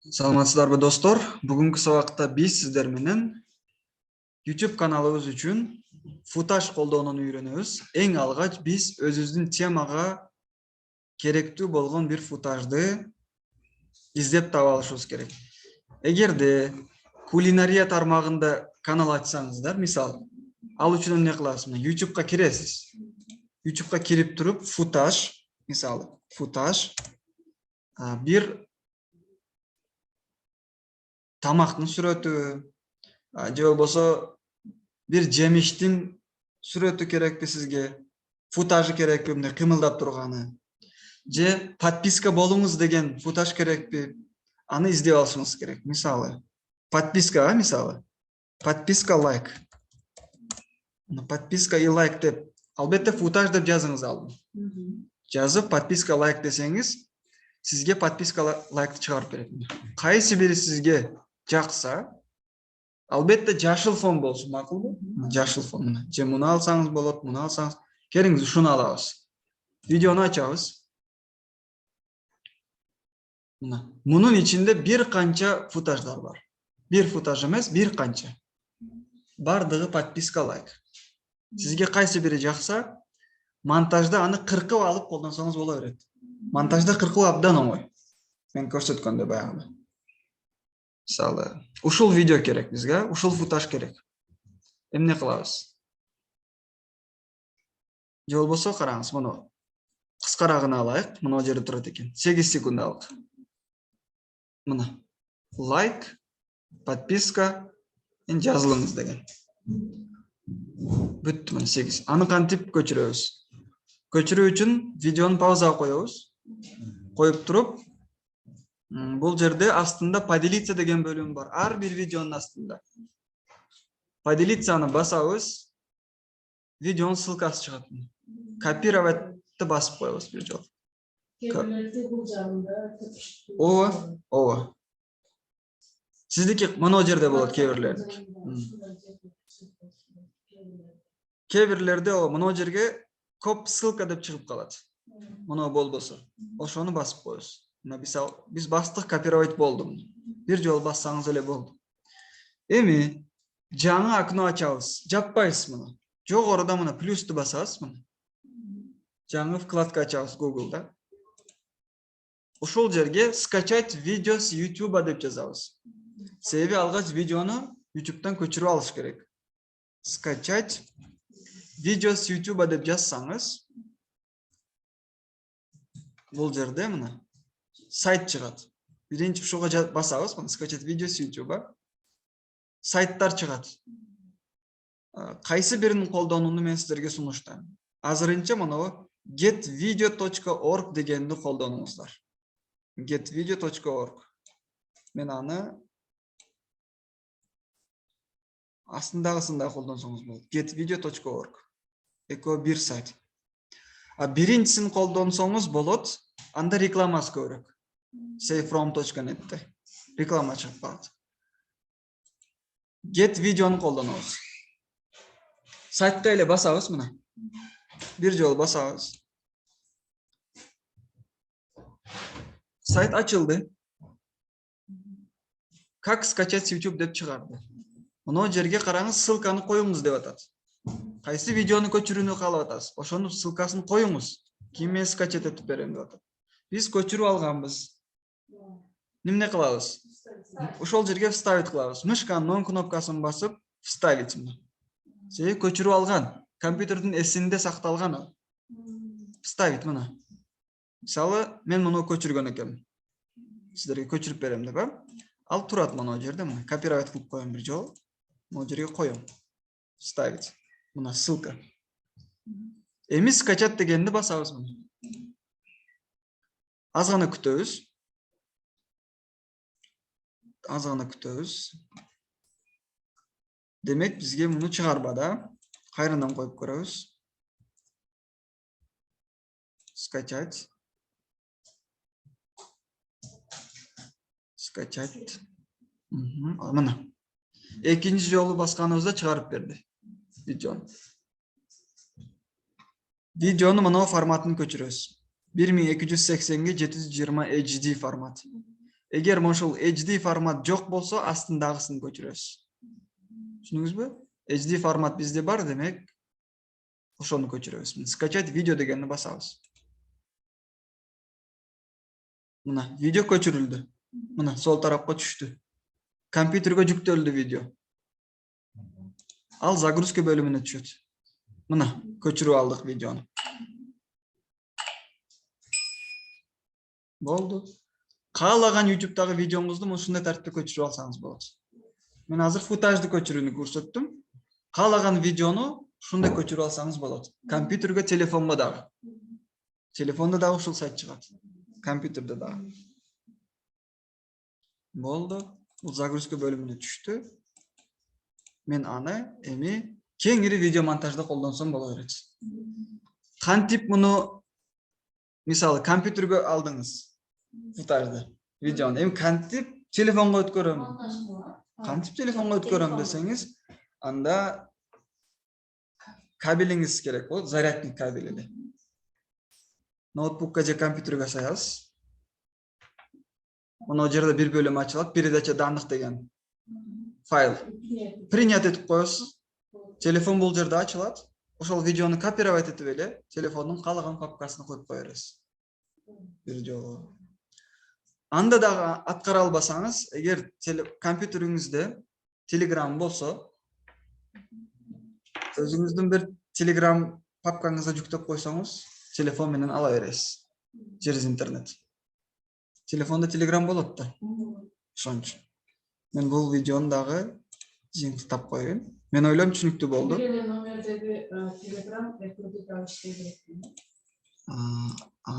Саламатсыздарбы достор? Бүгүнкү сабакта биз сиздер менен YouTube каналыбыз үчүн футаж колдонууну үйрөнөбүз. Эң алгач биз өзүбүздүн темага керектүү болгон бир футажды издеп таба алышыбыз керек. Эгерде кулинария тармагында канал ачсаңыздар, мисалы, ал үчүн эмне кыласыз? YouTube'га киресиз. YouTube'га кирип туруп футаж, мисалы, футаж бир тамактын сүрөтү, же болбосо бир жемиштин сүрөтү керекпи сизге, футажы керекпи, мындай кымылдап турганы, же подписка болуңуз деген футаж керекпи, аны издеп алышыңыз керек. Мисалы, подписка, мисалы, подписка лайк. Подписка и лайк деп, албетте футаж деп жазыңыз алдын. Жазып подписка лайк десеңиз, сизге подписка лайкты чыгарып берет. Кайсы бири сизге жакса, албетте жашыл фон болсун, макулбу? Жашыл фон. Же муну алсаңыз болот, муну алсаңыз. Келиңиз, ушуну алабыз. Видеону ачабыз. Мунун ичинде бир канча футаждар бар. Бир футаж эмес, бир канча. Бардыгы подписка лайк. Сизге кайсы бири жакса, монтажда аны кыркып алып колдонсоңуз боло берет. Монтажда кыркуу абдан оңой. Мен көрсөткөндө баягы. Мисалы, ушул видео керек бизге, ушул футаж керек. Эмне кылабыз? Же болбосо караңыз, муну кыскарагын алайык, мына жерде турат экен. 8 секундалык. Мына лайк, подписка, жазылыңыз деген. Бүттү, мына 8. Аны кантип көчүрөбүз? Көчүрүү үчүн видеону паузага коебуз. Коюп туруп, бул жерде астында поделиться деген бөлүм бар. Ар бир видеонун астында. Поделицаны басабыз, видеонун ссылкасы чыгат. Копировайтты басып коебуз бир жолу. Ооба. Сиздики мына жерде болот кээ бирлерде мына жерге коп ссылка деп чыгып калат. Мына болбосо, ошону басып коебуз. Биз бастык, копировать болду. Бир жолу бассаңыз эле болду. Эми жаңы окно ачабыз. Жаппайсыз муну. Жогоруда мына плюсту басабыз мына. Жаңы вкладка ачабыз Google'да. Ушул жерге скачать видео с YouTube деп жазабыз. Себеби алгач видеону YouTube'дан көчүрүп алыш керек. Скачать видео с YouTube деп жазсаңыз, бул жерде мына сайт чыгат. Биринчи ушуга басабыз, мына скачать видео с YouTube. Сайттар чыгат. Кайсы бирин колдонууну мен сиздерге сунуштайм. Азырынча мына getvideo.org дегенди колдонуңуздар. getvideo.org. Мен аны астындагысында колдонсоңуз болот. getvideo.org. Экөө бир сайт. Биринчисин колдонсоңуз болот, анда рекламасы көбүрөөк. Sayfrom.net реклама чыгып калат. Get видеону колдонобуз. Сайтка эле басабыз мына. Бир жолу басабыз. Сайт ачылды. Как скачать с YouTube деп чыгарды. Мына жерге караңыз, ссылканы коюңуз деп атат. Кайсы видеону көчүрүүнү каалап атасыз? Ошонун ссылкасын коюңуз. Ким мен скачать этип берем деп атат. Биз көчүрүп алганбыз. Эмне кылабыз? Ошол жерге вставить кылабыз. Мышканын оң кнопкасын басып, вставить. Себеби көчүрүп алган. Компьютердин эсинде сакталган ал. Вставить мына. Мисалы, мен муну көчүргөн экенмин. Сиздерге көчүрүп берем деп, ал турат мына жерде, мына копировать кылып коем бир жолу. Мына жерге коем. Вставить. Мына ссылка. Эми скачать дегенди басабыз мына. Аз гана күтөбүз. Демек, бизге муну чыгарбада. Кайрадан коюп көрөбүз. Скачать. Мына. Экинчи жолу басканыбызда чыгарып берди видеону. Видеону мына форматын көчүрөбүз. 1280 ге 720 HD формат. Эгер ошол HD формат жок болсо, астындагысын көчүрөбүз. Түшүндүңүзбү? HD формат бизде бар, демек ошону көчүрөбүз. Скачать видео дегенди басабыз. Мына видео көчүрүлдү. Мына сол тарапка түштү. Компьютерге жүктөлдү видео. Ал загрузка бөлүмүнө түшөт. Мына көчүрүп алдык видеону. Болду. Каалаган YouTube'дагы видеоңузду ушундай тартипте көчүрүп алсаңыз болот. Мен азыр футажды көчүрүүнү көрсөттүм. Каалаган видеону ушундай көчүрүп алсаңыз болот. Компьютерге, телефонго дагы. Телефонда дагы ушул сайт чыгат. Компьютерде дагы. Болду. Бул загрузка бөлүмүнө түштү. Мен аны эми кеңири видео монтажда колдонсом боло берет. Кантип муну мисалы компьютерге алдыңыз футажды, видеону. Эми кантип телефонго өткөрөм? Кантип телефонго өткөрөм десеңиз, анда кабелиңиз керек болот, зарядник кабели. Ноутбукка же компьютерге саябыз. Мына жерде бир бөлүм ачылат, передача данных деген файл. Принять этип коесуз. Телефон бул жерде ачылат. Ошол видеону копировать этип эле телефондун каалаган папкасына коюп кое бересиз. Бир жолу. Анда дагы аткара албасаңыз, эгер компьютериңизде Telegram болсо, өзүңүздүн бир Telegram папкаңызга жүктөп койсоңуз, телефон менен ала бересиз. Через интернет. Телефонда Telegram болот да. Ошон үчүн. Мен бул видеону дагы жыйынтыктап коеюн. Мен ойлойм түшүнүктүү болду. Номердеги Telegram рекрутинг алыш керек.